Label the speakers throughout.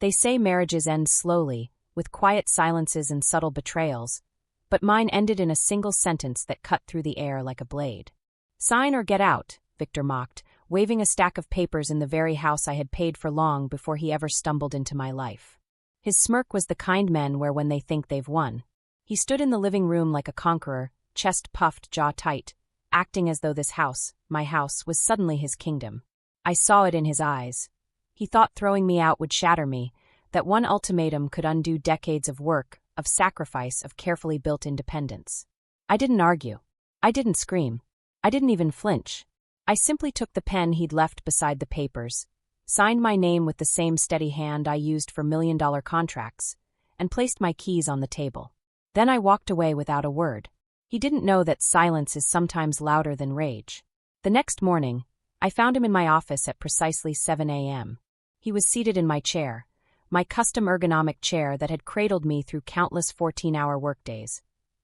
Speaker 1: They say marriages end slowly, with quiet silences and subtle betrayals, but mine ended in a single sentence that cut through the air like a blade. "Sign or get out," Victor mocked, waving a stack of papers in the very house I had paid for long before he ever stumbled into my life. His smirk was the kind men wear when they think they've won. He stood in the living room like a conqueror, chest puffed, jaw tight, acting as though this house, my house, was suddenly his kingdom. I saw it in his eyes. He thought throwing me out would shatter me, that one ultimatum could undo decades of work, of sacrifice, of carefully built independence. I didn't argue. I didn't scream. I didn't even flinch. I simply took the pen he'd left beside the papers, signed my name with the same steady hand I used for million-dollar contracts, and placed my keys on the table. Then I walked away without a word. He didn't know that silence is sometimes louder than rage. The next morning, I found him in my office at precisely 7 a.m. He was seated in my chair, my custom ergonomic chair that had cradled me through countless 14-hour workdays,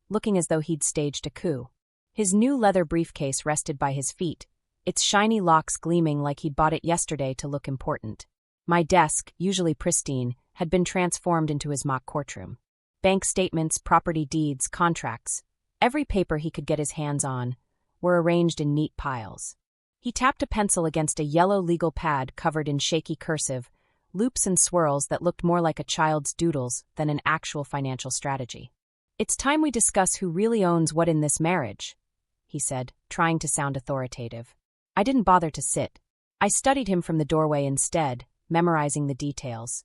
Speaker 1: looking as though he'd staged a coup. His new leather briefcase rested by his feet, its shiny locks gleaming like he'd bought it yesterday to look important. My desk, usually pristine, had been transformed into his mock courtroom. Bank statements, property deeds, contracts, every paper he could get his hands on, were arranged in neat piles. He tapped a pencil against a yellow legal pad covered in shaky cursive, loops and swirls that looked more like a child's doodles than an actual financial strategy. "It's time we discuss who really owns what in this marriage," he said, trying to sound authoritative. I didn't bother to sit. I studied him from the doorway instead, memorizing the details.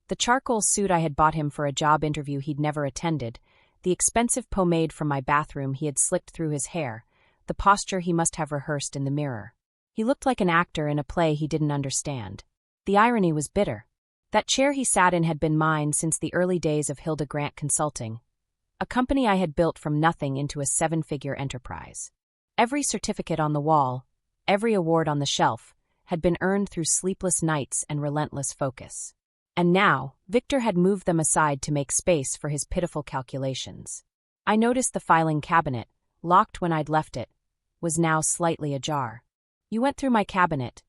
Speaker 1: The charcoal suit I had bought him for a job interview he'd never attended, the expensive pomade from my bathroom he had slicked through his hair, the posture he must have rehearsed in the mirror. He looked like an actor in a play he didn't understand. The irony was bitter. That chair he sat in had been mine since the early days of Hilda Grant Consulting, a company I had built from nothing into a 7-figure enterprise. Every certificate on the wall, every award on the shelf, had been earned through sleepless nights and relentless focus. And now, Victor had moved them aside to make space for his pitiful calculations. I noticed the filing cabinet, locked when I'd left it, was now slightly ajar. "You went through my cabinet,"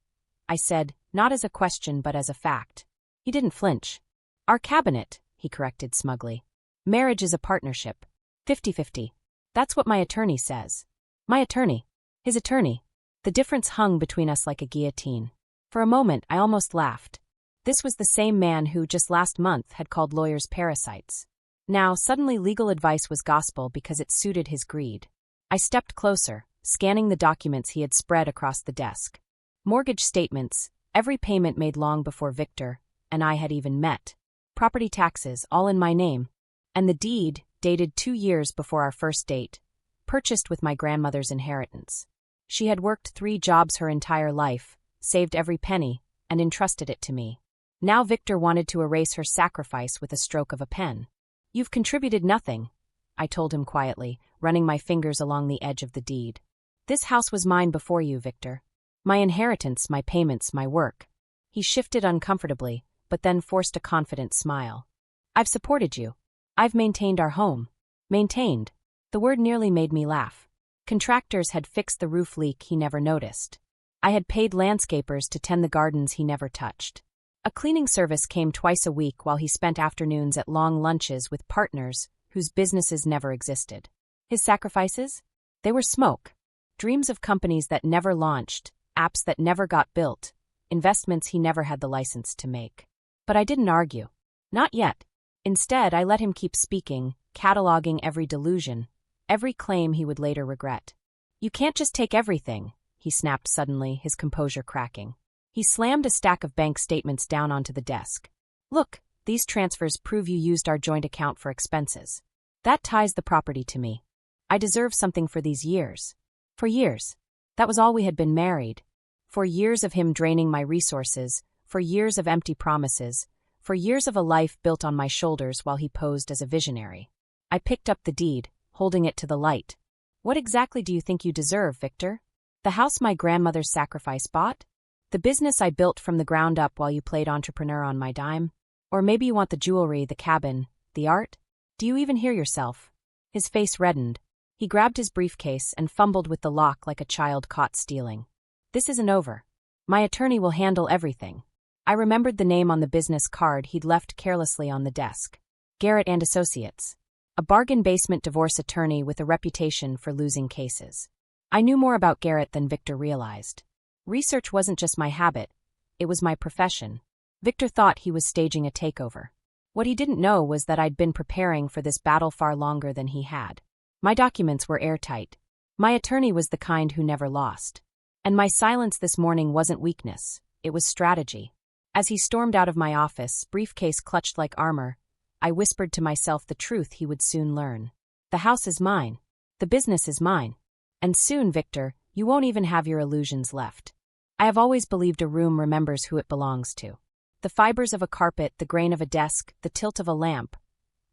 Speaker 1: I said, not as a question but as a fact. He didn't flinch. "Our cabinet," he corrected smugly. "Marriage is a partnership. 50-50. That's what my attorney says." My attorney. His attorney. The difference hung between us like a guillotine. For a moment, I almost laughed. This was the same man who, just last month, had called lawyers parasites. Now, suddenly legal advice was gospel because it suited his greed. I stepped closer, scanning the documents he had spread across the desk. Mortgage statements, every payment made long before Victor and I had even met. Property taxes, all in my name. And the deed, dated 2 years before our first date, purchased with my grandmother's inheritance. She had worked 3 jobs her entire life, saved every penny, and entrusted it to me. Now Victor wanted to erase her sacrifice with a stroke of a pen. "You've contributed nothing," I told him quietly, running my fingers along the edge of the deed. "This house was mine before you, Victor. My inheritance, my payments, my work." He shifted uncomfortably, but then forced a confident smile. "I've supported you. I've maintained our home." Maintained. The word nearly made me laugh. Contractors had fixed the roof leak he never noticed. I had paid landscapers to tend the gardens he never touched. A cleaning service came twice a week while he spent afternoons at long lunches with partners whose businesses never existed. His sacrifices? They were smoke. Dreams of companies that never launched, apps that never got built, investments he never had the license to make. But I didn't argue. Not yet. Instead, I let him keep speaking, cataloging every delusion, every claim he would later regret. "You can't just take everything," he snapped suddenly, his composure cracking. He slammed a stack of bank statements down onto the desk. "Look, these transfers prove you used our joint account for expenses. That ties the property to me. I deserve something for these years." For years. That was all we had been married. For years of him draining my resources, for years of empty promises, for years of a life built on my shoulders while he posed as a visionary. I picked up the deed, holding it to the light. "What exactly do you think you deserve, Victor? The house my grandmother's sacrifice bought? The business I built from the ground up while you played entrepreneur on my dime? Or maybe you want the jewelry, the cabin, the art? Do you even hear yourself?" His face reddened. He grabbed his briefcase and fumbled with the lock like a child caught stealing. "This isn't over. My attorney will handle everything." I remembered the name on the business card he'd left carelessly on the desk. Garrett and Associates. A bargain basement divorce attorney with a reputation for losing cases. I knew more about Garrett than Victor realized. Research wasn't just my habit, it was my profession. Victor thought he was staging a takeover. What he didn't know was that I'd been preparing for this battle far longer than he had. My documents were airtight. My attorney was the kind who never lost. And my silence this morning wasn't weakness, it was strategy. As he stormed out of my office, briefcase clutched like armor, I whispered to myself the truth he would soon learn. The house is mine. The business is mine. And soon, Victor, you won't even have your illusions left. I have always believed a room remembers who it belongs to. The fibers of a carpet, the grain of a desk, the tilt of a lamp.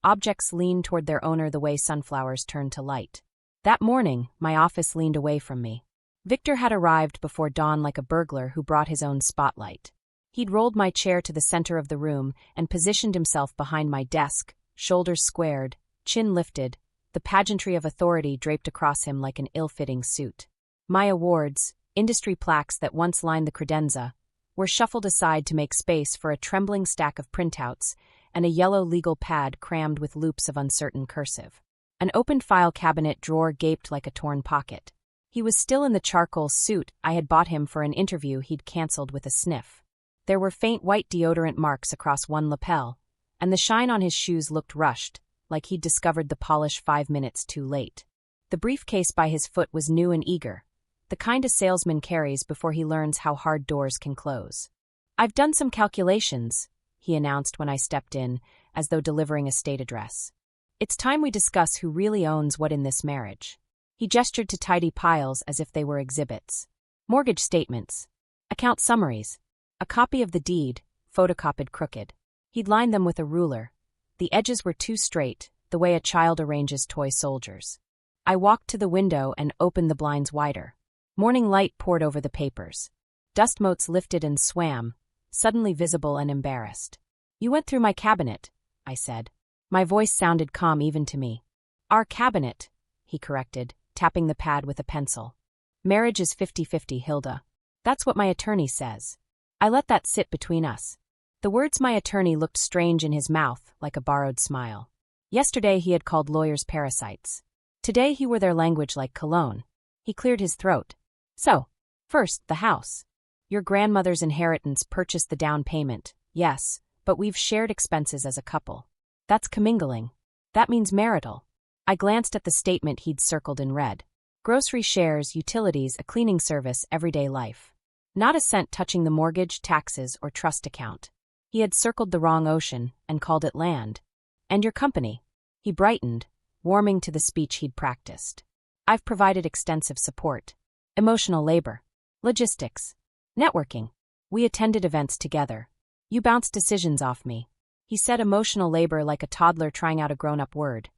Speaker 1: Objects lean toward their owner the way sunflowers turn to light. That morning, my office leaned away from me. Victor had arrived before dawn like a burglar who brought his own spotlight. He'd rolled my chair to the center of the room and positioned himself behind my desk, shoulders squared, chin lifted, the pageantry of authority draped across him like an ill-fitting suit. My awards, industry plaques that once lined the credenza, were shuffled aside to make space for a trembling stack of printouts and a yellow legal pad crammed with loops of uncertain cursive. An opened file cabinet drawer gaped like a torn pocket. He was still in the charcoal suit I had bought him for an interview he'd canceled with a sniff. There were faint white deodorant marks across one lapel, and the shine on his shoes looked rushed, like he'd discovered the polish 5 minutes too late. The briefcase by his foot was new and eager, the kind a salesman carries before he learns how hard doors can close. "I've done some calculations," he announced when I stepped in, as though delivering a state address. "It's time we discuss who really owns what in this marriage." He gestured to tidy piles as if they were exhibits. Mortgage statements, account summaries, a copy of the deed, photocopied crooked. He'd lined them with a ruler. The edges were too straight, the way a child arranges toy soldiers. I walked to the window and opened the blinds wider. Morning light poured over the papers. Dust motes lifted and swam, suddenly visible and embarrassed. "You went through my cabinet," I said. My voice sounded calm even to me. "Our cabinet," he corrected, tapping the pad with a pencil. "Marriage is 50-50, Hilda. That's what my attorney says." I let that sit between us. The words my attorney looked strange in his mouth, like a borrowed smile. Yesterday he had called lawyers parasites. Today he wore their language like cologne. He cleared his throat. "So, first, the house. Your grandmother's inheritance purchased the down payment, yes, but we've shared expenses as a couple. That's commingling. That means marital." I glanced at the statement he'd circled in red. Grocery shares, utilities, a cleaning service, everyday life. Not a cent touching the mortgage, taxes, or trust account. He had circled the wrong ocean and called it land. "And your company?" He brightened, warming to the speech he'd practiced. "I've provided extensive support. Emotional labor. Logistics. Networking. We attended events together. You bounced decisions off me." He said emotional labor like a toddler trying out a grown-up word.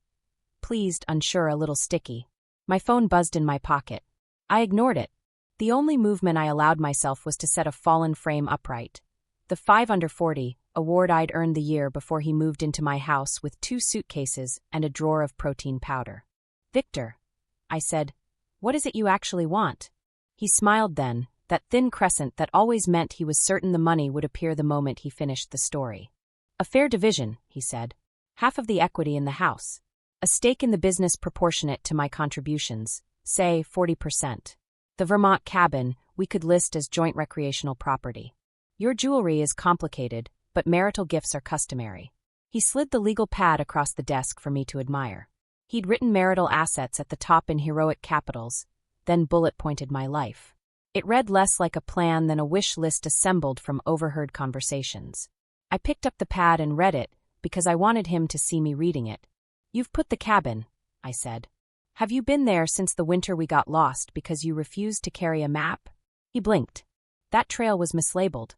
Speaker 1: Pleased, unsure, a little sticky. My phone buzzed in my pocket. I ignored it. The only movement I allowed myself was to set a fallen frame upright. The 5 under 40 award I'd earned the year before he moved into my house with 2 suitcases and a drawer of protein powder. "Victor," I said, "what is it you actually want?" He smiled then, that thin crescent that always meant he was certain the money would appear the moment he finished the story. "A fair division," he said. "Half of the equity in the house. A stake in the business proportionate to my contributions, say 40%. The Vermont cabin we could list as joint recreational property. Your jewelry is complicated, but marital gifts are customary." He slid the legal pad across the desk for me to admire. He'd written marital assets at the top in heroic capitals, then bullet-pointed my life. It read less like a plan than a wish list assembled from overheard conversations. I picked up the pad and read it because I wanted him to see me reading it. "You've put the cabin," I said. "Have you been there since the winter we got lost because you refused to carry a map?" He blinked. "That trail was mislabeled.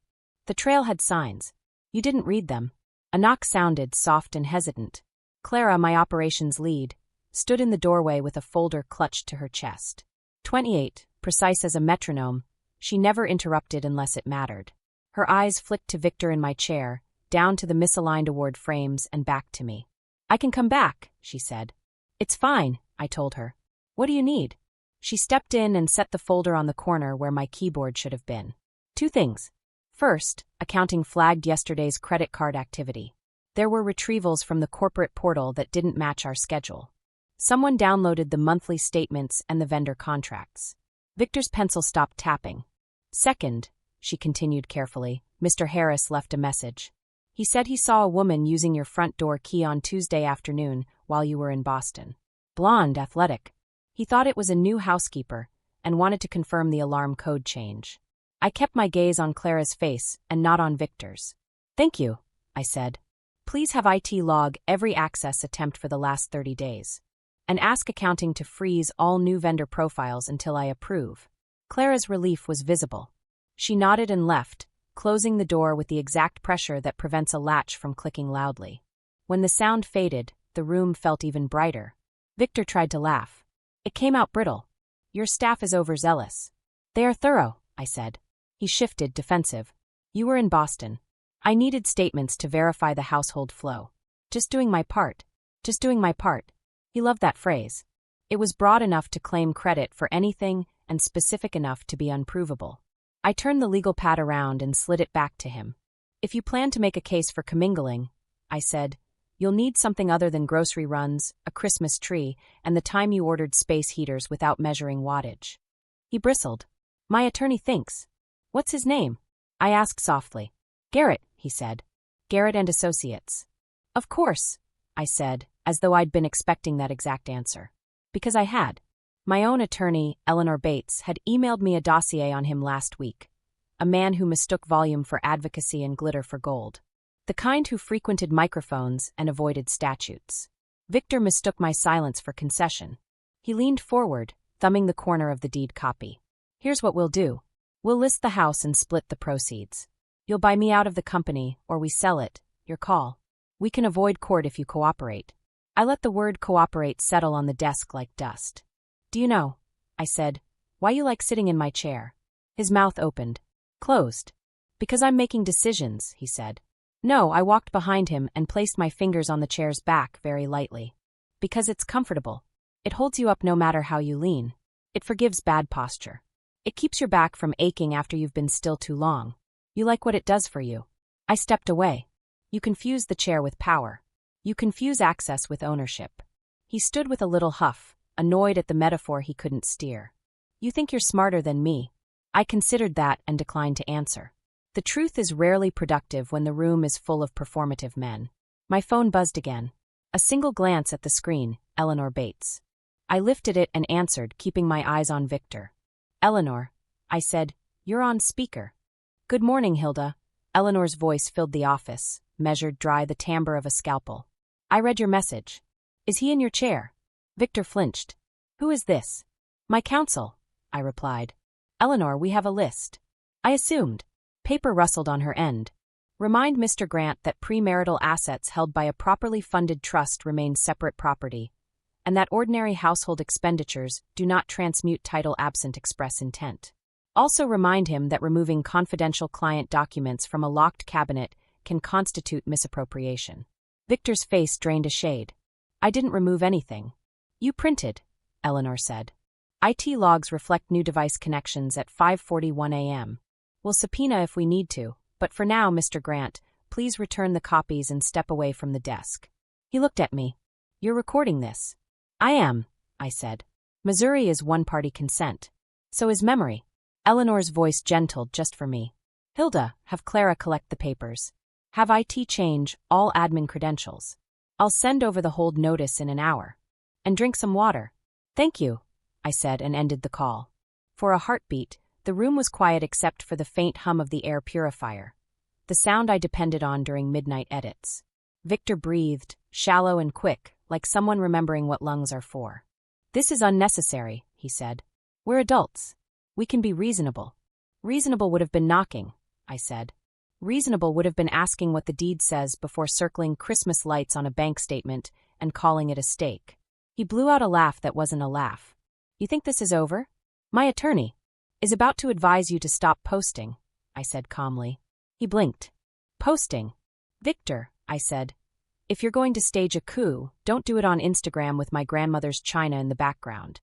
Speaker 1: The trail had signs. You didn't read them." A knock sounded, soft and hesitant. Clara, my operations lead, stood in the doorway with a folder clutched to her chest. 28, precise as a metronome, she never interrupted unless it mattered. Her eyes flicked to Victor in my chair, down to the misaligned award frames and back to me. "I can come back," she said. "It's fine," I told her. "What do you need?" She stepped in and set the folder on the corner where my keyboard should have been. "2 things. First, accounting flagged yesterday's credit card activity. There were retrievals from the corporate portal that didn't match our schedule. Someone downloaded the monthly statements and the vendor contracts. Victor's pencil stopped tapping. Second, she continued carefully, Mr. Harris left a message. He said he saw a woman using your front door key on Tuesday afternoon while you were in Boston. Blonde, athletic. He thought it was a new housekeeper and wanted to confirm the alarm code change. I kept my gaze on Clara's face and not on Victor's. Thank you, I said. Please have IT log every access attempt for the last 30 days. And ask accounting to freeze all new vendor profiles until I approve. Clara's relief was visible. She nodded and left, closing the door with the exact pressure that prevents a latch from clicking loudly. When the sound faded, the room felt even brighter. Victor tried to laugh. It came out brittle. Your staff is overzealous. They are thorough, I said. He shifted, defensive. You were in Boston. I needed statements to verify the household flow. Just doing my part. Just doing my part. He loved that phrase. It was broad enough to claim credit for anything and specific enough to be unprovable. I turned the legal pad around and slid it back to him. If you plan to make a case for commingling, I said, you'll need something other than grocery runs, a Christmas tree, and the time you ordered space heaters without measuring wattage. He bristled. My attorney thinks. What's his name? I asked softly. Garrett, he said. Garrett and Associates. Of course, I said, as though I'd been expecting that exact answer. Because I had. My own attorney, Eleanor Bates, had emailed me a dossier on him last week. A man who mistook volume for advocacy and glitter for gold. The kind who frequented microphones and avoided statutes. Victor mistook my silence for concession. He leaned forward, thumbing the corner of the deed copy. Here's what we'll do. We'll list the house and split the proceeds. You'll buy me out of the company, or we sell it, your call. We can avoid court if you cooperate. I let the word cooperate settle on the desk like dust. Do you know, I said, why you like sitting in my chair? His mouth opened. Closed. Because I'm making decisions, he said. No, I walked behind him and placed my fingers on the chair's back very lightly. Because it's comfortable. It holds you up no matter how you lean. It forgives bad posture. It keeps your back from aching after you've been still too long. You like what it does for you. I stepped away. You confuse the chair with power. You confuse access with ownership. He stood with a little huff, annoyed at the metaphor he couldn't steer. You think you're smarter than me. I considered that and declined to answer. The truth is rarely productive when the room is full of performative men. My phone buzzed again. A single glance at the screen, Eleanor Bates. I lifted it and answered, keeping my eyes on Victor. Eleanor, I said, you're on speaker. Good morning, Hilda. Eleanor's voice filled the office, measured dry the timbre of a scalpel. I read your message. Is he in your chair? Victor flinched. Who is this? My counsel, I replied. Eleanor, we have a list. I assumed. Paper rustled on her end. Remind Mr. Grant that premarital assets held by a properly funded trust remain separate property, and that ordinary household expenditures do not transmute title absent express intent. Also remind him that removing confidential client documents from a locked cabinet can constitute misappropriation. Victor's face drained a shade. I didn't remove anything. You printed, Eleanor said. IT logs reflect new device connections at 5:41 a.m. We'll subpoena if we need to, but for now, Mr. Grant, please return the copies and step away from the desk. He looked at me. You're recording this. I am, I said. Missouri is one-party consent. So is memory. Eleanor's voice gentled just for me. Hilda, have Clara collect the papers. Have IT change all admin credentials. I'll send over the hold notice in an hour. And drink some water. Thank you, I said and ended the call. For a heartbeat, the room was quiet except for the faint hum of the air purifier, the sound I depended on during midnight edits. Victor breathed, shallow and quick, like someone remembering what lungs are for. This is unnecessary, he said. We're adults. We can be reasonable. Reasonable would have been knocking, I said. Reasonable would have been asking what the deed says before circling Christmas lights on a bank statement and calling it a stake. He blew out a laugh that wasn't a laugh. You think this is over? My attorney is about to advise you to stop posting, I said calmly. He blinked. Posting? Victor, I said. If you're going to stage a coup, don't do it on Instagram with my grandmother's china in the background.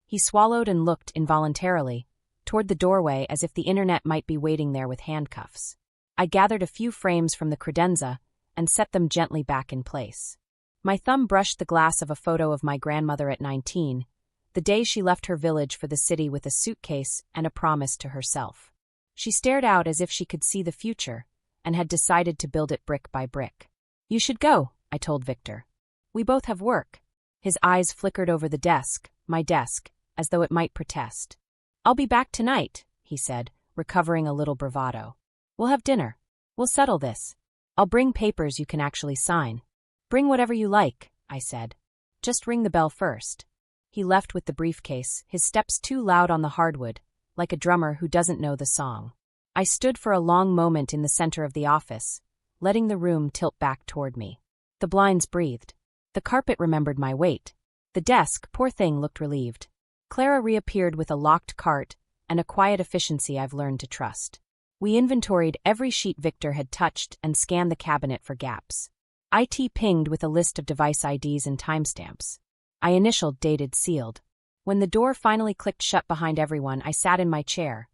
Speaker 1: He swallowed and looked involuntarily, toward the doorway as if the internet might be waiting there with handcuffs. I gathered a few frames from the credenza and set them gently back in place. My thumb brushed the glass of a photo of my grandmother at 19, the day she left her village for the city with a suitcase and a promise to herself. She stared out as if she could see the future and had decided to build it brick by brick. "You should go," I told Victor. "We both have work." His eyes flickered over the desk, my desk, as though it might protest. "I'll be back tonight," he said, recovering a little bravado. "We'll have dinner. We'll settle this. I'll bring papers you can actually sign." "Bring whatever you like," I said. "Just ring the bell first." He left with the briefcase, his steps too loud on the hardwood, like a drummer who doesn't know the song. I stood for a long moment in the center of the office, letting the room tilt back toward me. The blinds breathed. The carpet remembered my weight. The desk, poor thing, looked relieved. Clara reappeared with a locked cart and a quiet efficiency I've learned to trust. We inventoried every sheet Victor had touched and scanned the cabinet for gaps. IT pinged with a list of device IDs and timestamps. I initialed, dated, sealed. When the door finally clicked shut behind everyone, I sat in my chair,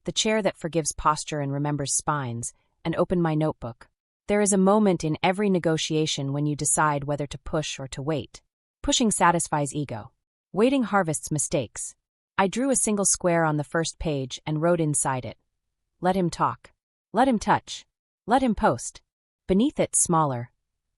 Speaker 1: the chair that forgives posture and remembers spines, and opened my notebook. There is a moment in every negotiation when you decide whether to push or to wait. Pushing satisfies ego. Waiting harvests mistakes. I drew a single square on the first page and wrote inside it. Let him talk. Let him touch. Let him post. Beneath it, smaller.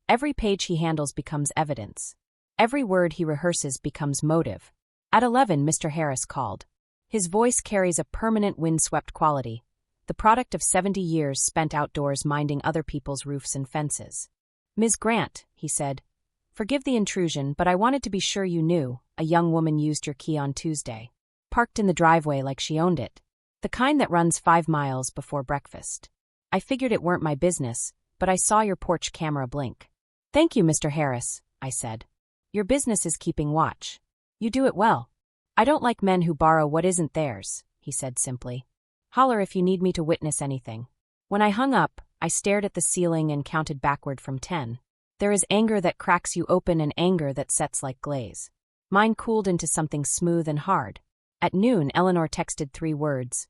Speaker 1: Every page he handles becomes evidence. Every word he rehearses becomes motive. At 11, Mr. Harris called. His voice carries a permanent windswept quality, the product of 70 years spent outdoors minding other people's roofs and fences. "Ms. Grant," he said, "forgive the intrusion, but I wanted to be sure you knew. A young woman used your key on Tuesday. Parked in the driveway like she owned it. The kind that runs 5 miles before breakfast. I figured it weren't my business, but I saw your porch camera blink." "Thank you, Mr. Harris," I said. "Your business is keeping watch. You do it well." "I don't like men who borrow what isn't theirs," he said simply. "Holler if you need me to witness anything." When I hung up, I stared at the ceiling and counted backward from 10. There is anger that cracks you open and anger that sets like glaze. Mine cooled into something smooth and hard. At noon, Eleanor texted 3 words.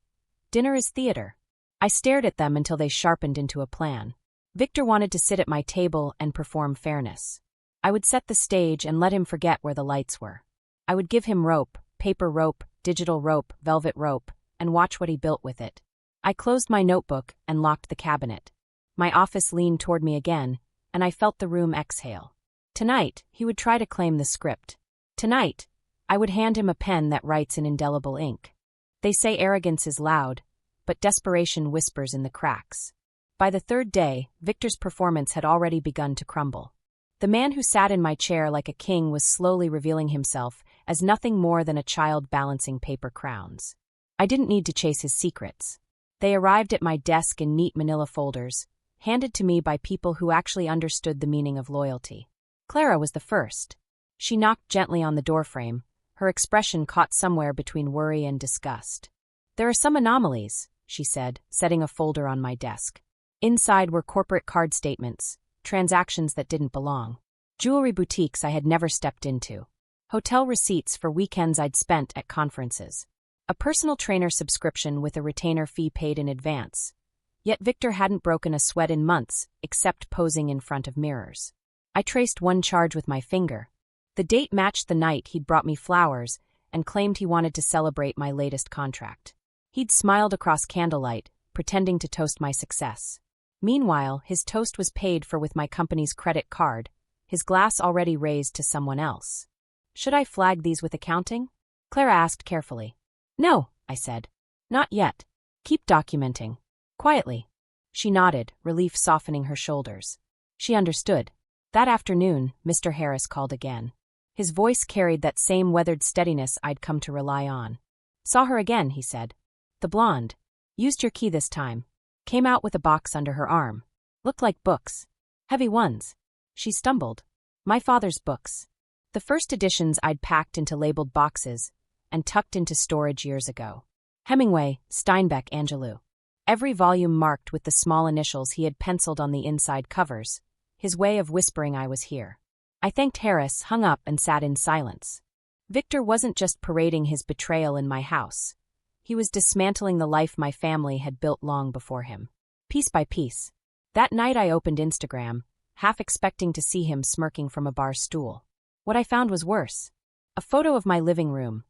Speaker 1: "Dinner is theater." I stared at them until they sharpened into a plan. Victor wanted to sit at my table and perform fairness. I would set the stage and let him forget where the lights were. I would give him rope, paper rope, digital rope, velvet rope, and watch what he built with it. I closed my notebook and locked the cabinet. My office leaned toward me again, and I felt the room exhale. Tonight, he would try to claim the script. Tonight, I would hand him a pen that writes in indelible ink. They say arrogance is loud, but desperation whispers in the cracks. By the 3rd day, Victor's performance had already begun to crumble. The man who sat in my chair like a king was slowly revealing himself as nothing more than a child balancing paper crowns. I didn't need to chase his secrets. They arrived at my desk in neat manila folders, handed to me by people who actually understood the meaning of loyalty. Clara was the first. She knocked gently on the doorframe, her expression caught somewhere between worry and disgust. "There are some anomalies," she said, setting a folder on my desk. Inside were corporate card statements, transactions that didn't belong. Jewelry boutiques I had never stepped into. Hotel receipts for weekends I'd spent at conferences. A personal trainer subscription with a retainer fee paid in advance. Yet Victor hadn't broken a sweat in months, except posing in front of mirrors. I traced one charge with my finger. The date matched the night he'd brought me flowers and claimed he wanted to celebrate my latest contract. He'd smiled across candlelight, pretending to toast my success. Meanwhile, his toast was paid for with my company's credit card, his glass already raised to someone else. Should I flag these with accounting? Clara asked carefully. "No," I said. "Not yet. Keep documenting." Quietly. She nodded, relief softening her shoulders. She understood. That afternoon, Mr. Harris called again. His voice carried that same weathered steadiness I'd come to rely on. "Saw her again," he said. "The blonde. Used your key this time. Came out with a box under her arm. Looked like books. Heavy ones." She stumbled. "My father's books. The first editions I'd packed into labeled boxes and tucked into storage years ago. Hemingway, Steinbeck, Angelou. Every volume marked with the small initials he had penciled on the inside covers, his way of whispering I was here. I thanked Harris, hung up, and sat in silence. Victor wasn't just parading his betrayal in my house. He was dismantling the life my family had built long before him. Piece by piece. That night I opened Instagram, half expecting to see him smirking from a bar stool. What I found was worse. A photo of my living room.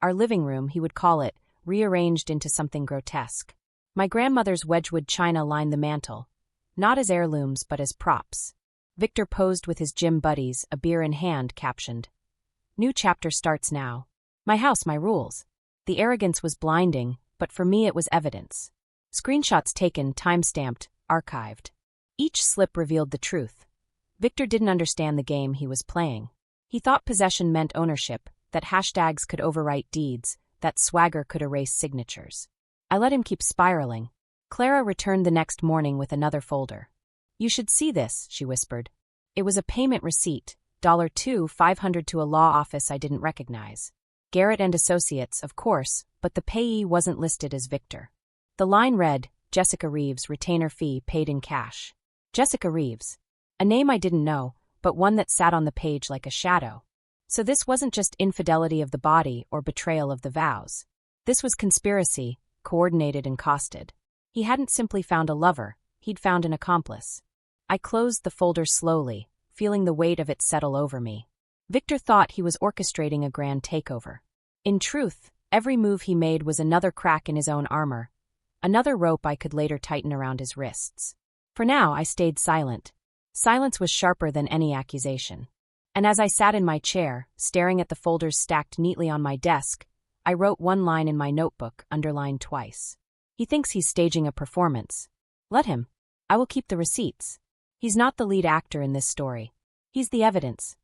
Speaker 1: Our living room, he would call it, rearranged into something grotesque. My grandmother's Wedgwood china lined the mantel, not as heirlooms but as props. Victor posed with his gym buddies, a beer in hand, captioned, "New chapter starts now. My house, my rules." The arrogance was blinding, but for me it was evidence. Screenshots taken, time-stamped, archived. Each slip revealed the truth. Victor didn't understand the game he was playing. He thought possession meant ownership, that hashtags could overwrite deeds, that swagger could erase signatures. I let him keep spiraling. Clara returned the next morning with another folder. "You should see this," she whispered. It was a payment receipt, $2,500 to a law office I didn't recognize. Garrett and Associates, of course, but the payee wasn't listed as Victor. The line read, "Jessica Reeves, retainer fee paid in cash." Jessica Reeves. A name I didn't know, but one that sat on the page like a shadow. So this wasn't just infidelity of the body or betrayal of the vows. This was conspiracy, coordinated and costed. He hadn't simply found a lover, he'd found an accomplice. I closed the folder slowly, feeling the weight of it settle over me. Victor thought he was orchestrating a grand takeover. In truth, every move he made was another crack in his own armor, another rope I could later tighten around his wrists. For now, I stayed silent. Silence was sharper than any accusation. And as I sat in my chair, staring at the folders stacked neatly on my desk, I wrote one line in my notebook, underlined twice. He thinks he's staging a performance. Let him. I will keep the receipts. He's not the lead actor in this story. He's the evidence.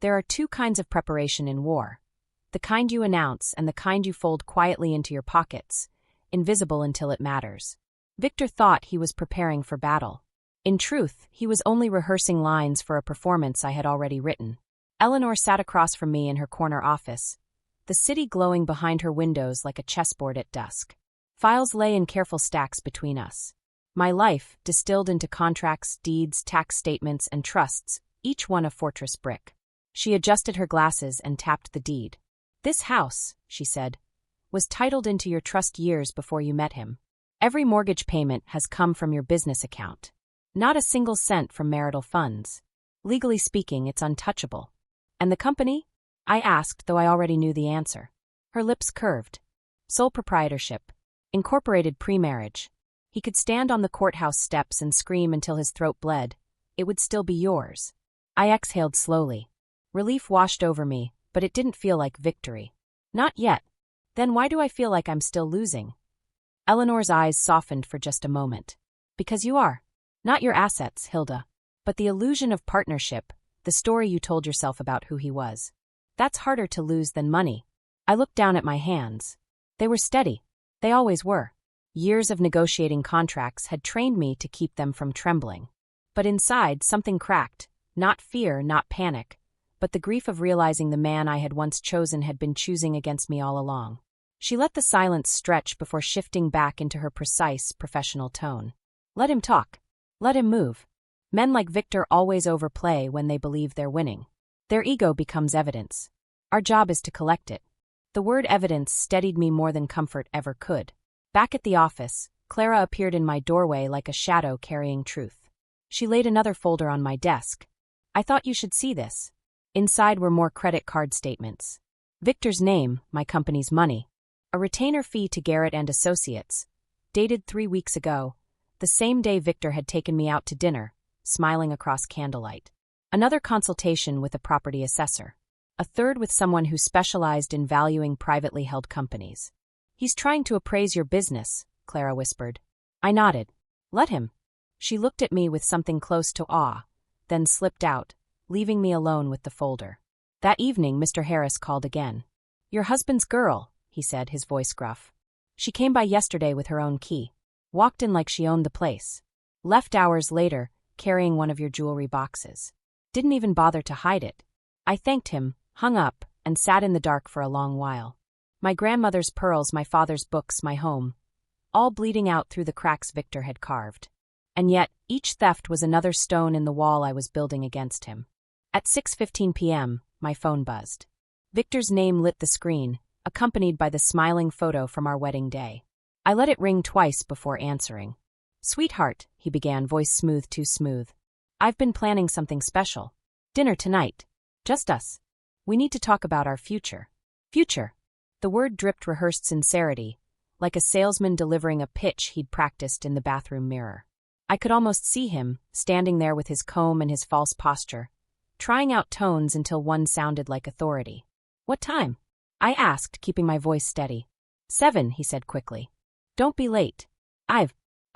Speaker 1: There are two kinds of preparation in war. The kind you announce and the kind you fold quietly into your pockets, invisible until it matters. Victor thought he was preparing for battle. In truth, he was only rehearsing lines for a performance I had already written. Eleanor sat across from me in her corner office, the city glowing behind her windows like a chessboard at dusk. Files lay in careful stacks between us. My life, distilled into contracts, deeds, tax statements, and trusts, each one a fortress brick. She adjusted her glasses and tapped the deed. "This house," she said, "was titled into your trust years before you met him. Every mortgage payment has come from your business account. Not a single cent from marital funds. Legally speaking, it's untouchable." "And the company?" I asked, though I already knew the answer. Her lips curved. "Sole proprietorship. Incorporated pre-marriage. He could stand on the courthouse steps and scream until his throat bled. It would still be yours." I exhaled slowly. Relief washed over me, but it didn't feel like victory. Not yet. Then why do I feel like I'm still losing? Eleanor's eyes softened for just a moment. "Because you are. Not your assets, Hilda, but the illusion of partnership, the story you told yourself about who he was. That's harder to lose than money." I looked down at my hands. They were steady. They always were. Years of negotiating contracts had trained me to keep them from trembling. But inside, something cracked. Not fear, not panic, but the grief of realizing the man I had once chosen had been choosing against me all along. She let the silence stretch before shifting back into her precise, professional tone. "Let him talk. Let him move. Men like Victor always overplay when they believe they're winning. Their ego becomes evidence. Our job is to collect it." The word evidence steadied me more than comfort ever could. Back at the office, Clara appeared in my doorway like a shadow carrying truth. She laid another folder on my desk. "I thought you should see this." Inside were more credit card statements. Victor's name, my company's money. A retainer fee to Garrett and Associates. Dated 3 weeks ago, the same day Victor had taken me out to dinner, smiling across candlelight. Another consultation with a property assessor. A third with someone who specialized in valuing privately held companies. "He's trying to appraise your business," Clara whispered. I nodded. "Let him." She looked at me with something close to awe, then slipped out, leaving me alone with the folder. That evening, Mr. Harris called again. "Your husband's girl," he said, his voice gruff. "She came by yesterday with her own key. Walked in like she owned the place. Left hours later, carrying one of your jewelry boxes. Didn't even bother to hide it." I thanked him, hung up, and sat in the dark for a long while. My grandmother's pearls, my father's books, my home. All bleeding out through the cracks Victor had carved. And yet, each theft was another stone in the wall I was building against him. At 6:15 p.m., my phone buzzed. Victor's name lit the screen, accompanied by the smiling photo from our wedding day. I let it ring twice before answering. "Sweetheart," he began, voice smooth, too smooth. "I've been planning something special. Dinner tonight. Just us. We need to talk about our future." Future. The word dripped rehearsed sincerity, like a salesman delivering a pitch he'd practiced in the bathroom mirror. I could almost see him, standing there with his comb and his false posture, trying out tones until one sounded like authority. "What time?" I asked, keeping my voice steady. 7, he said quickly. "Don't be late. I've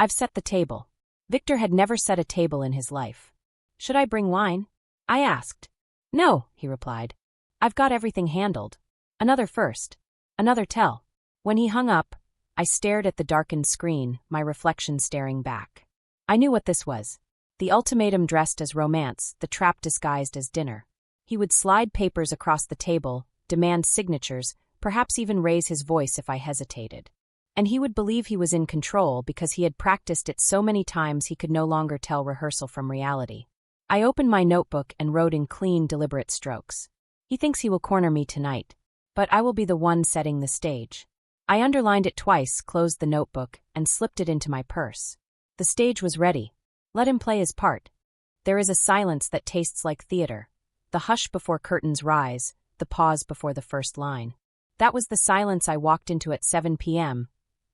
Speaker 1: set the table." Victor had never set a table in his life. "Should I bring wine?" I asked. "No," he replied. "I've got everything handled. Another first. Another tell." When he hung up, I stared at the darkened screen, my reflection staring back. I knew what this was. The ultimatum dressed as romance, the trap disguised as dinner. He would slide papers across the table, demand signatures, perhaps even raise his voice if I hesitated. And he would believe he was in control because he had practiced it so many times he could no longer tell rehearsal from reality. I opened my notebook and wrote in clean, deliberate strokes. "He thinks he will corner me tonight, but I will be the one setting the stage." I underlined it twice, closed the notebook, and slipped it into my purse. The stage was ready. Let him play his part. There is a silence that tastes like theater. The hush before curtains rise, the pause before the first line. That was the silence I walked into at 7 p.m.,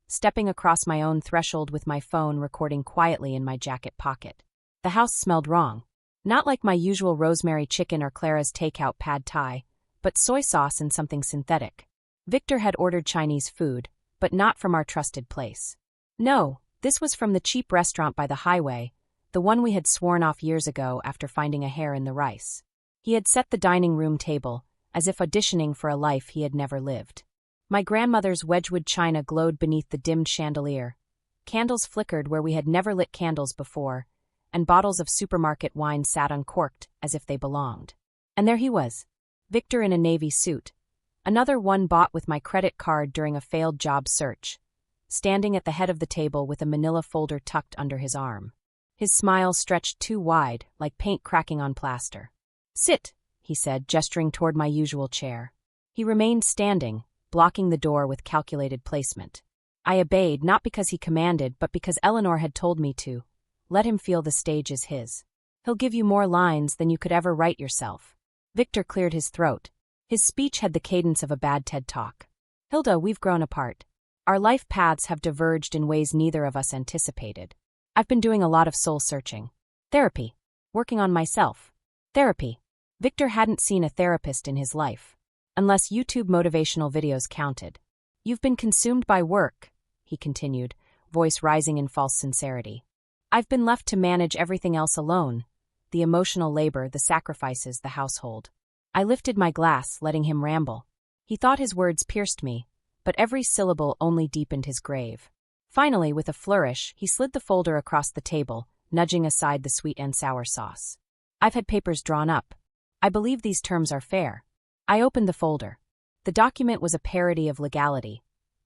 Speaker 1: stepping across my own threshold with my phone recording quietly in my jacket pocket. The house smelled wrong. Not like my usual rosemary chicken or Clara's takeout pad thai, but soy sauce and something synthetic. Victor had ordered Chinese food, but not from our trusted place. No, this was from the cheap restaurant by the highway, the one we had sworn off years ago after finding a hair in the rice. He had set the dining room table, as if auditioning for a life he had never lived. My grandmother's Wedgwood china glowed beneath the dimmed chandelier. Candles flickered where we had never lit candles before, and bottles of supermarket wine sat uncorked as if they belonged. And there he was, Victor in a navy suit, another one bought with my credit card during a failed job search, standing at the head of the table with a manila folder tucked under his arm. His smile stretched too wide, like paint cracking on plaster. "Sit," he said, gesturing toward my usual chair. He remained standing, blocking the door with calculated placement. I obeyed, not because he commanded, but because Eleanor had told me to. Let him feel the stage is his. He'll give you more lines than you could ever write yourself. Victor cleared his throat. His speech had the cadence of a bad TED Talk. "Hilda, we've grown apart. Our life paths have diverged in ways neither of us anticipated. I've been doing a lot of soul searching. Therapy. Working on myself. Therapy." Victor hadn't seen a therapist in his life, unless YouTube motivational videos counted. "You've been consumed by work," he continued, voice rising in false sincerity. "I've been left to manage everything else alone, the emotional labor, the sacrifices, the household." I lifted my glass, letting him ramble. He thought his words pierced me, but every syllable only deepened his grave. Finally, with a flourish, he slid the folder across the table, nudging aside the sweet and sour sauce. "I've had papers drawn up. I believe these terms are fair." I opened the folder. The document was a parody of legality,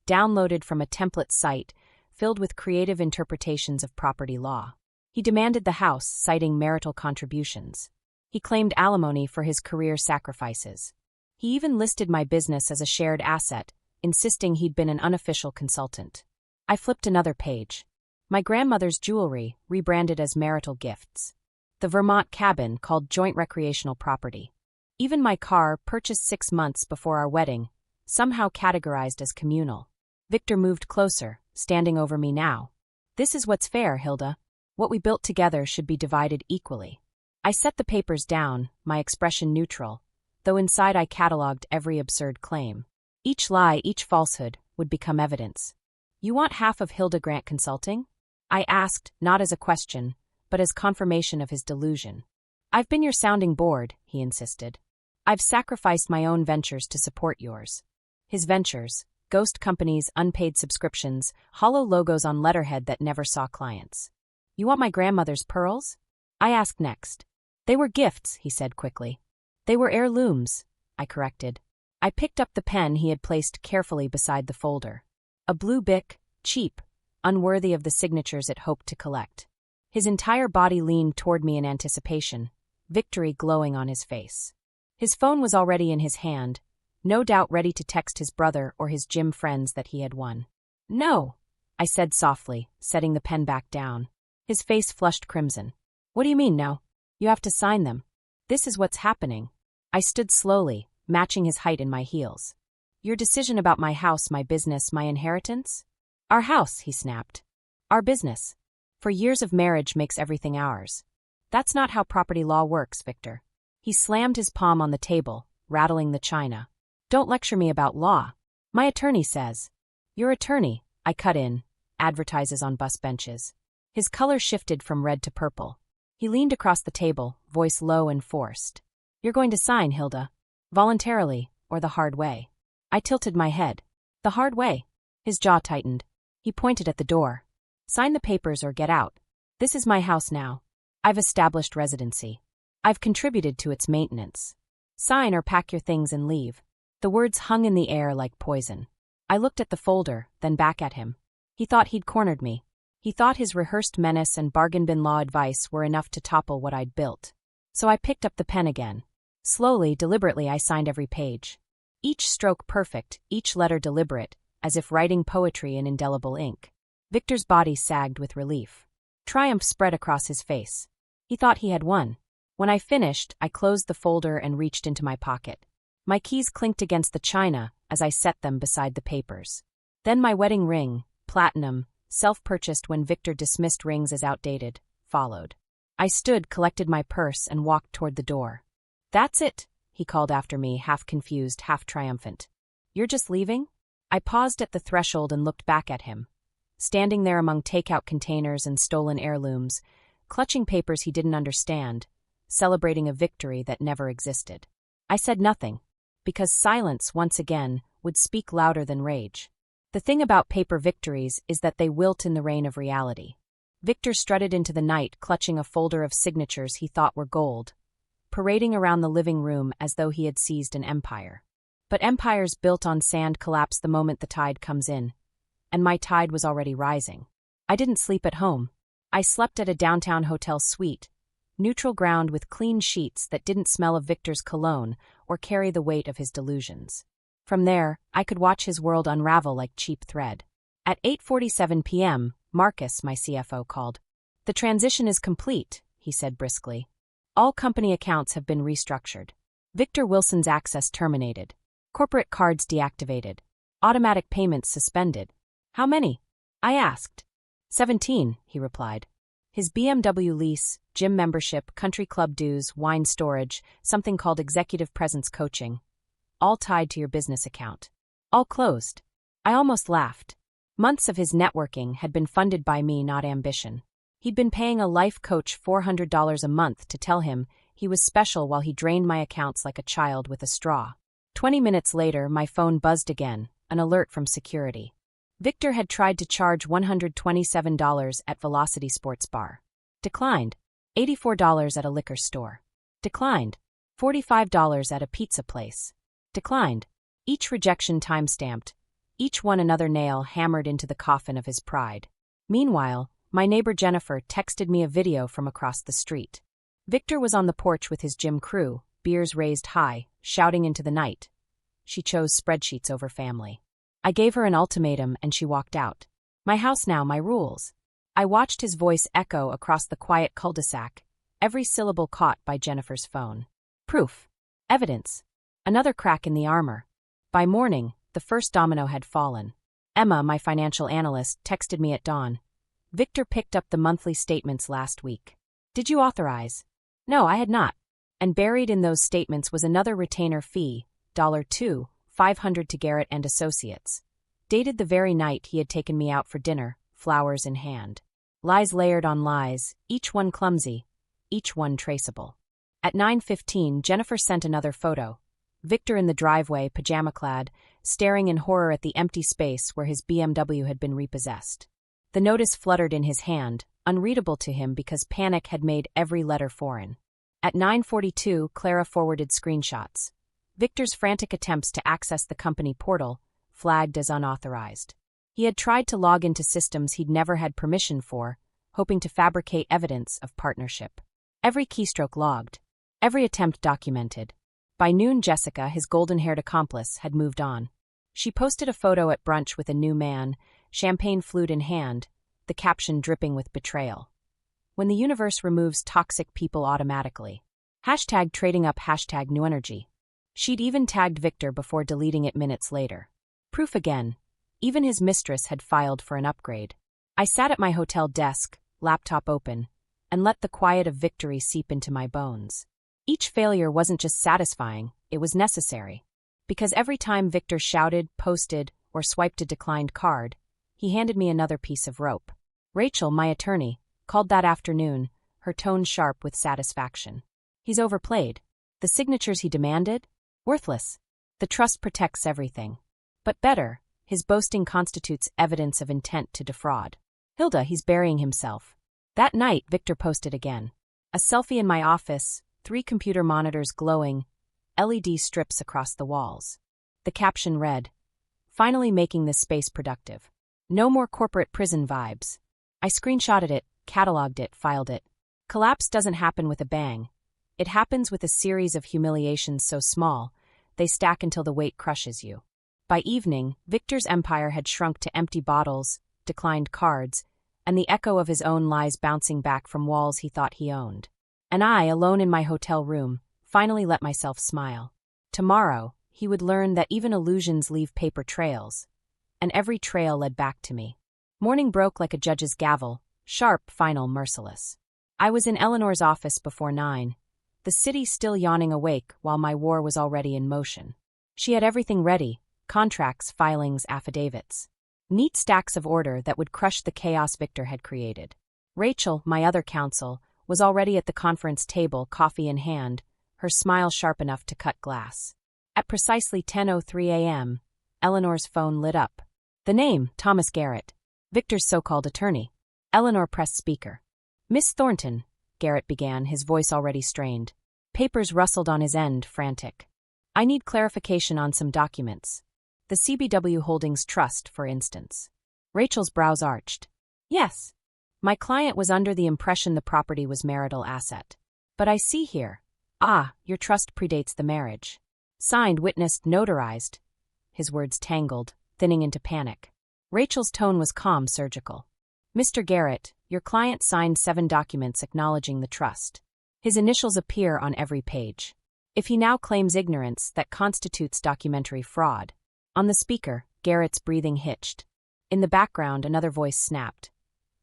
Speaker 1: downloaded from a template site filled with creative interpretations of property law. He demanded the house, citing marital contributions. He claimed alimony for his career sacrifices. He even listed my business as a shared asset, insisting he'd been an unofficial consultant. I flipped another page. My grandmother's jewelry, rebranded as marital gifts. The Vermont cabin, called joint recreational property. Even my car, purchased 6 months before our wedding, somehow categorized as communal. Victor moved closer, standing over me now. "This is what's fair, Hilda. What we built together should be divided equally." I set the papers down, my expression neutral, though inside I catalogued every absurd claim. Each lie, each falsehood, would become evidence. "You want half of Hilda Grant Consulting?" I asked, not as a question, but as confirmation of his delusion. "I've been your sounding board," he insisted. "I've sacrificed my own ventures to support yours." His ventures, ghost companies, unpaid subscriptions, hollow logos on letterhead that never saw clients. "You want my grandmother's pearls?" I asked next. "They were gifts," he said quickly. "They were heirlooms," I corrected. I picked up the pen he had placed carefully beside the folder. A blue Bic, cheap, unworthy of the signatures it hoped to collect. His entire body leaned toward me in anticipation, victory glowing on his face. His phone was already in his hand, no doubt ready to text his brother or his gym friends that he had won. "No," I said softly, setting the pen back down. His face flushed crimson. "What do you mean, no? You have to sign them. This is what's happening." I stood slowly, matching his height in my heels. "Your decision about my house, my business, my inheritance?" "Our house," he snapped. "Our business. For years of marriage makes everything ours. That's not how property law works, Victor." He slammed his palm on the table, rattling the china. "Don't lecture me about law. My attorney says." "Your attorney," I cut in, advertises on bus benches. His color shifted from red to purple. He leaned across the table, voice low and forced. "You're going to sign, Hilda. Voluntarily, or the hard way." I tilted my head. "The hard way." His jaw tightened. He pointed at the door. "Sign the papers or get out. This is my house now. I've established residency. I've contributed to its maintenance. Sign or pack your things and leave." The words hung in the air like poison. I looked at the folder, then back at him. He thought he'd cornered me. He thought his rehearsed menace and bargain bin law advice were enough to topple what I'd built. So I picked up the pen again. Slowly, deliberately, I signed every page. Each stroke perfect, each letter deliberate, as if writing poetry in indelible ink. Victor's body sagged with relief. Triumph spread across his face. He thought he had won. When I finished, I closed the folder and reached into my pocket. My keys clinked against the china as I set them beside the papers. Then my wedding ring, platinum, self-purchased when Victor dismissed rings as outdated, followed. I stood, collected my purse, and walked toward the door. "That's it," he called after me, half confused, half triumphant. "You're just leaving?" I paused at the threshold and looked back at him. Standing there among takeout containers and stolen heirlooms, clutching papers he didn't understand, celebrating a victory that never existed. I said nothing, because silence, once again, would speak louder than rage. The thing about paper victories is that they wilt in the rain of reality. Victor strutted into the night, clutching a folder of signatures he thought were gold, parading around the living room as though he had seized an empire. But empires built on sand collapse the moment the tide comes in, and my tide was already rising. I didn't sleep at home. I slept at a downtown hotel suite, neutral ground with clean sheets that didn't smell of Victor's cologne or carry the weight of his delusions. From there, I could watch his world unravel like cheap thread. At 8:47 p.m., Marcus, my CFO, called. "The transition is complete," he said briskly. "All company accounts have been restructured. Victor Wilson's access terminated. Corporate cards deactivated. Automatic payments suspended." "How many?" I asked. 17, he replied. His BMW lease, gym membership, country club dues, wine storage, something called executive presence coaching. All tied to your business account. All closed. I almost laughed. Months of his networking had been funded by me, not ambition. He'd been paying a life coach $400 a month to tell him he was special while he drained my accounts like a child with a straw. 20 minutes later, my phone buzzed again, an alert from security. Victor had tried to charge $127 at Velocity Sports Bar. Declined. $84 at a liquor store. Declined. $45 at a pizza place. Declined. Each rejection time-stamped. Each one another nail hammered into the coffin of his pride. Meanwhile, my neighbor Jennifer texted me a video from across the street. Victor was on the porch with his gym crew, beers raised high, shouting into the night. She chose spreadsheets over family. I gave her an ultimatum and she walked out. "My house now, my rules." I watched his voice echo across the quiet cul-de-sac, every syllable caught by Jennifer's phone. Proof. Evidence. Another crack in the armor. By morning, the first domino had fallen. Emma, my financial analyst, texted me at dawn. "Victor picked up the monthly statements last week. Did you authorize?" No, I had not. And buried in those statements was another retainer fee, $2, $500 to Garrett and Associates. Dated the very night he had taken me out for dinner, flowers in hand. Lies layered on lies, each one clumsy, each one traceable. At 9:15, Jennifer sent another photo. Victor in the driveway, pajama-clad, staring in horror at the empty space where his BMW had been repossessed. The notice fluttered in his hand, unreadable to him because panic had made every letter foreign. At 9:42, Clara forwarded screenshots. Victor's frantic attempts to access the company portal, flagged as unauthorized. He had tried to log into systems he'd never had permission for, hoping to fabricate evidence of partnership. Every keystroke logged. Every attempt documented. By noon, Jessica, his golden-haired accomplice, had moved on. She posted a photo at brunch with a new man, champagne flute in hand, the caption dripping with betrayal. When the universe removes toxic people automatically. Hashtag trading up, hashtag new energy. She'd even tagged Victor before deleting it minutes later. Proof again. Even his mistress had filed for an upgrade. I sat at my hotel desk, laptop open, and let the quiet of victory seep into my bones. Each failure wasn't just satisfying, it was necessary. Because every time Victor shouted, posted, or swiped a declined card, he handed me another piece of rope. Rachel, my attorney, called that afternoon, her tone sharp with satisfaction. He's overplayed. The signatures he demanded? Worthless. The trust protects everything. But better, his boasting constitutes evidence of intent to defraud. Hilda, he's burying himself. That night, Victor posted again. A selfie in my office, 3 computer monitors glowing, LED strips across the walls. The caption read, "Finally making this space productive. No more corporate prison vibes." I screenshotted it, cataloged it, filed it. Collapse doesn't happen with a bang. It happens with a series of humiliations so small, they stack until the weight crushes you. By evening, Victor's empire had shrunk to empty bottles, declined cards, and the echo of his own lies bouncing back from walls he thought he owned. And I, alone in my hotel room, finally let myself smile. Tomorrow, he would learn that even illusions leave paper trails, and every trail led back to me. Morning broke like a judge's gavel, sharp, final, merciless. I was in Eleanor's office before 9, the city still yawning awake while my war was already in motion. She had everything ready, contracts, filings, affidavits. Neat stacks of order that would crush the chaos Victor had created. Rachel, my other counsel, was already at the conference table, coffee in hand, her smile sharp enough to cut glass. At precisely 10:03 a.m., Eleanor's phone lit up. The name, Thomas Garrett, Victor's so-called attorney. Eleanor pressed speaker. "Miss Thornton," Garrett began, his voice already strained. Papers rustled on his end, frantic. "I need clarification on some documents. The CBW Holdings Trust, for instance." Rachel's brows arched. "Yes. My client was under the impression the property was marital asset. But I see here. Your trust predates the marriage. Signed, witnessed, notarized." His words tangled, thinning into panic. Rachel's tone was calm, surgical. "Mr. Garrett, your client signed 7 documents acknowledging the trust. His initials appear on every page. If he now claims ignorance, that constitutes documentary fraud." On the speaker, Garrett's breathing hitched. In the background, another voice snapped.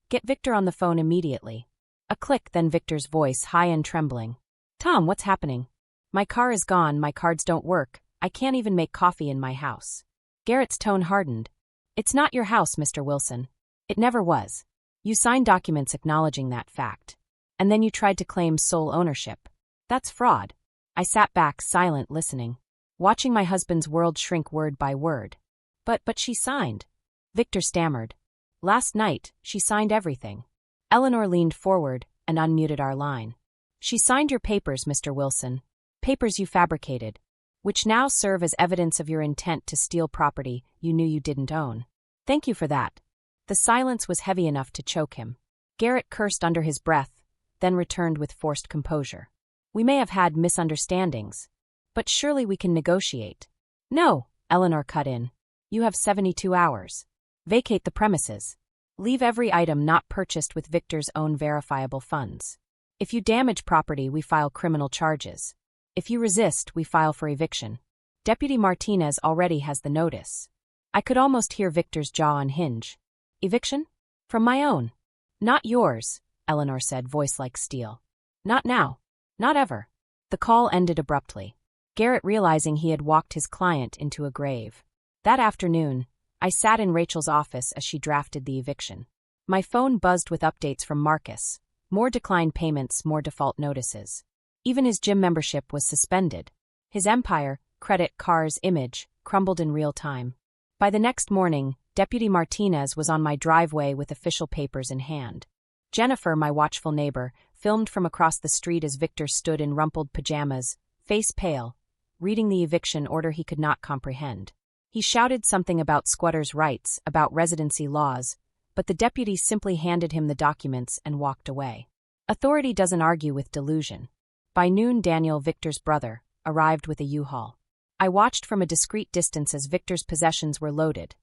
Speaker 1: "Get Victor on the phone immediately." A click, then Victor's voice, high and trembling. "Tom, what's happening? My car is gone, my cards don't work, I can't even make coffee in my house." Garrett's tone hardened. "It's not your house, Mr. Wilson. It never was. You signed documents acknowledging that fact. And then you tried to claim sole ownership. That's fraud." I sat back, silent, listening, watching my husband's world shrink word by word. But she signed." Victor stammered. "Last night, she signed everything." Eleanor leaned forward and unmuted our line. "She signed your papers, Mr. Wilson. Papers you fabricated, which now serve as evidence of your intent to steal property you knew you didn't own. Thank you for that." The silence was heavy enough to choke him. Garrett cursed under his breath, then returned with forced composure. "We may have had misunderstandings, but surely we can negotiate." "No," Eleanor cut in. "You have 72 hours. Vacate the premises. Leave every item not purchased with Victor's own verifiable funds. If you damage property, we file criminal charges. If you resist, we file for eviction. Deputy Martinez already has the notice." I could almost hear Victor's jaw unhinge. "Eviction? From my own?" "Not yours," Eleanor said, voice like steel. "Not now. Not ever." The call ended abruptly, Garrett realizing he had walked his client into a grave. That afternoon, I sat in Rachel's office as she drafted the eviction. My phone buzzed with updates from Marcus. More declined payments, more default notices. Even his gym membership was suspended. His empire, credit, cars, image, crumbled in real time. By the next morning, Deputy Martinez was on my driveway with official papers in hand. Jennifer, my watchful neighbor, filmed from across the street as Victor stood in rumpled pajamas, face pale, reading the eviction order he could not comprehend. He shouted something about squatters' rights, about residency laws, but the deputy simply handed him the documents and walked away. Authority doesn't argue with delusion. By noon, Daniel, Victor's brother, arrived with a U-Haul. I watched from a discreet distance as Victor's possessions were loaded.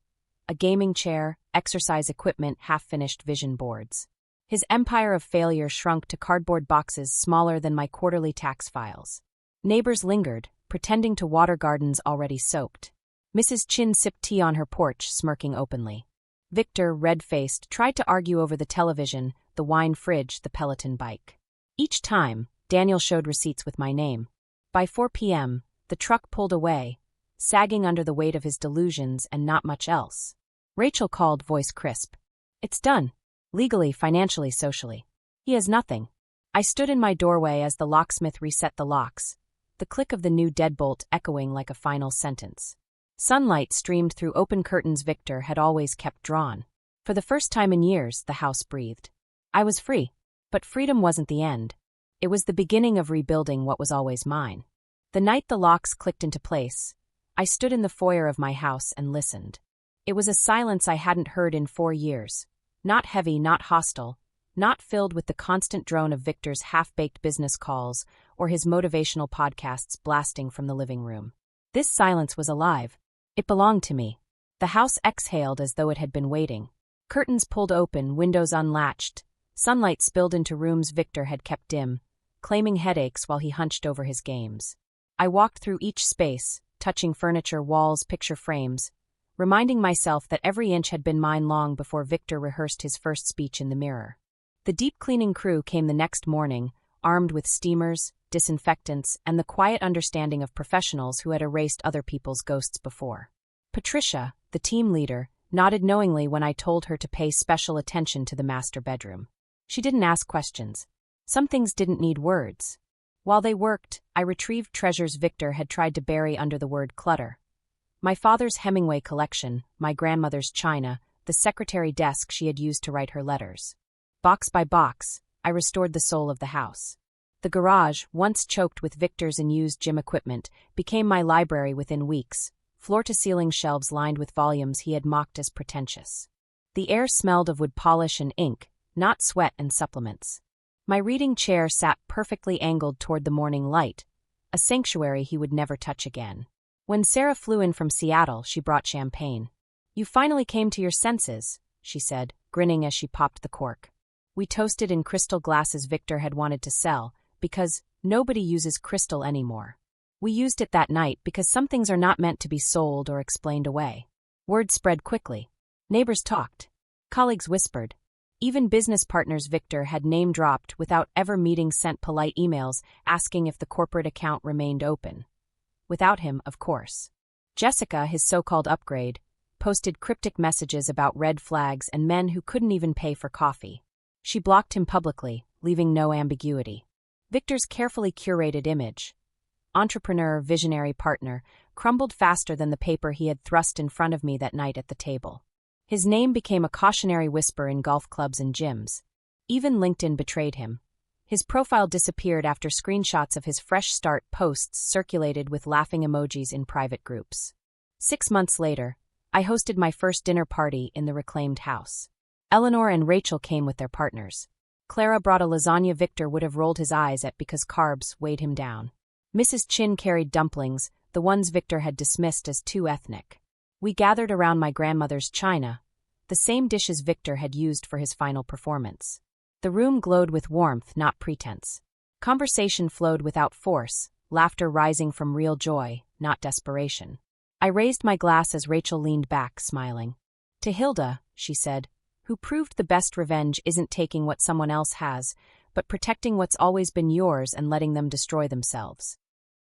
Speaker 1: A gaming chair, exercise equipment, half-finished vision boards. His empire of failure shrunk to cardboard boxes smaller than my quarterly tax files. Neighbors lingered, pretending to water gardens already soaked. Mrs. Chin sipped tea on her porch, smirking openly. Victor, red-faced, tried to argue over the television, the wine fridge, the Peloton bike. Each time, Daniel showed receipts with my name. By 4 p.m., the truck pulled away, sagging under the weight of his delusions and not much else. Rachel called, voice crisp. It's done. Legally, financially, socially. He has nothing. I stood in my doorway as the locksmith reset the locks, the click of the new deadbolt echoing like a final sentence. Sunlight streamed through open curtains Victor had always kept drawn. For the first time in years, the house breathed. I was free. But freedom wasn't the end. It was the beginning of rebuilding what was always mine. The night the locks clicked into place, I stood in the foyer of my house and listened. It was a silence I hadn't heard in 4 years. Not heavy, not hostile, not filled with the constant drone of Victor's half-baked business calls or his motivational podcasts blasting from the living room. This silence was alive. It belonged to me. The house exhaled as though it had been waiting. Curtains pulled open, windows unlatched. Sunlight spilled into rooms Victor had kept dim, claiming headaches while he hunched over his games. I walked through each space, touching furniture, walls, picture frames, reminding myself that every inch had been mine long before Victor rehearsed his first speech in the mirror. The deep cleaning crew came the next morning, armed with steamers, disinfectants, and the quiet understanding of professionals who had erased other people's ghosts before. Patricia, the team leader, nodded knowingly when I told her to pay special attention to the master bedroom. She didn't ask questions. Some things didn't need words. While they worked, I retrieved treasures Victor had tried to bury under the word clutter. My father's Hemingway collection, my grandmother's china, the secretary desk she had used to write her letters. Box by box, I restored the soul of the house. The garage, once choked with Victor's unused gym equipment, became my library within weeks, floor-to-ceiling shelves lined with volumes he had mocked as pretentious. The air smelled of wood polish and ink, not sweat and supplements. My reading chair sat perfectly angled toward the morning light, a sanctuary he would never touch again. When Sarah flew in from Seattle, she brought champagne. "You finally came to your senses," she said, grinning as she popped the cork. We toasted in crystal glasses Victor had wanted to sell, because nobody uses crystal anymore. We used it that night because some things are not meant to be sold or explained away. Word spread quickly. Neighbors talked. Colleagues whispered. Even business partners Victor had name-dropped without ever meeting sent polite emails asking if the corporate account remained open. Without him, of course. Jessica, his so-called upgrade, posted cryptic messages about red flags and men who couldn't even pay for coffee. She blocked him publicly, leaving no ambiguity. Victor's carefully curated image, entrepreneur, visionary partner, crumbled faster than the paper he had thrust in front of me that night at the table. His name became a cautionary whisper in golf clubs and gyms. Even LinkedIn betrayed him. His profile disappeared after screenshots of his fresh start posts circulated with laughing emojis in private groups. 6 months later, I hosted my first dinner party in the reclaimed house. Eleanor and Rachel came with their partners. Clara brought a lasagna Victor would have rolled his eyes at because carbs weighed him down. Mrs. Chin carried dumplings, the ones Victor had dismissed as too ethnic. We gathered around my grandmother's china, the same dishes Victor had used for his final performance. The room glowed with warmth, not pretense. Conversation flowed without force, laughter rising from real joy, not desperation. I raised my glass as Rachel leaned back, smiling. "To Hilda," she said, "who proved the best revenge isn't taking what someone else has, but protecting what's always been yours and letting them destroy themselves."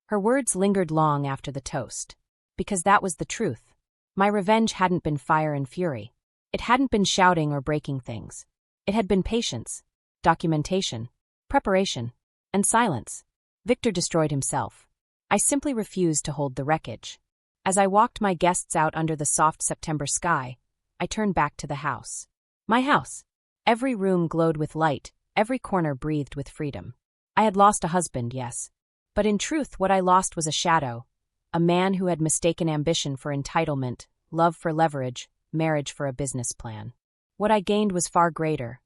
Speaker 1: Her words lingered long after the toast. Because that was the truth. My revenge hadn't been fire and fury. It hadn't been shouting or breaking things. It had been patience, documentation, preparation, and silence. Victor destroyed himself. I simply refused to hold the wreckage. As I walked my guests out under the soft September sky, I turned back to the house. My house. Every room glowed with light, every corner breathed with freedom. I had lost a husband, yes. But in truth, what I lost was a shadow. A man who had mistaken ambition for entitlement, love for leverage, marriage for a business plan. What I gained was far greater.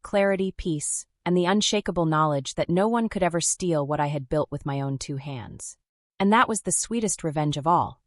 Speaker 1: Clarity, peace, and the unshakable knowledge that no one could ever steal what I had built with my own 2 hands. and that was the sweetest revenge of all.